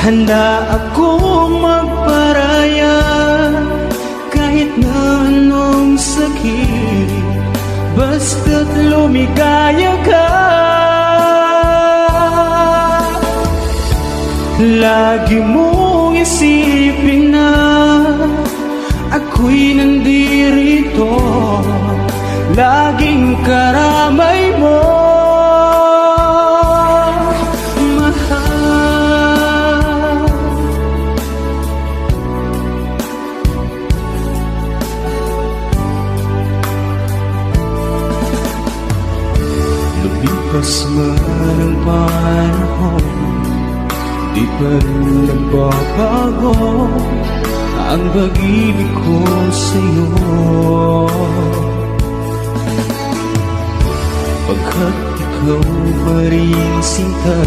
Handa akong magparaya kahit na anong sakit, basta't lumigaya ka. Lagi mong isipin na ako'y nandirito, laging karamay mo, mahal. Lumipas man ang panahon, di pa rin nagbabago ang pag-ibig ko sa'yo, pagkat ikaw pa rin sinta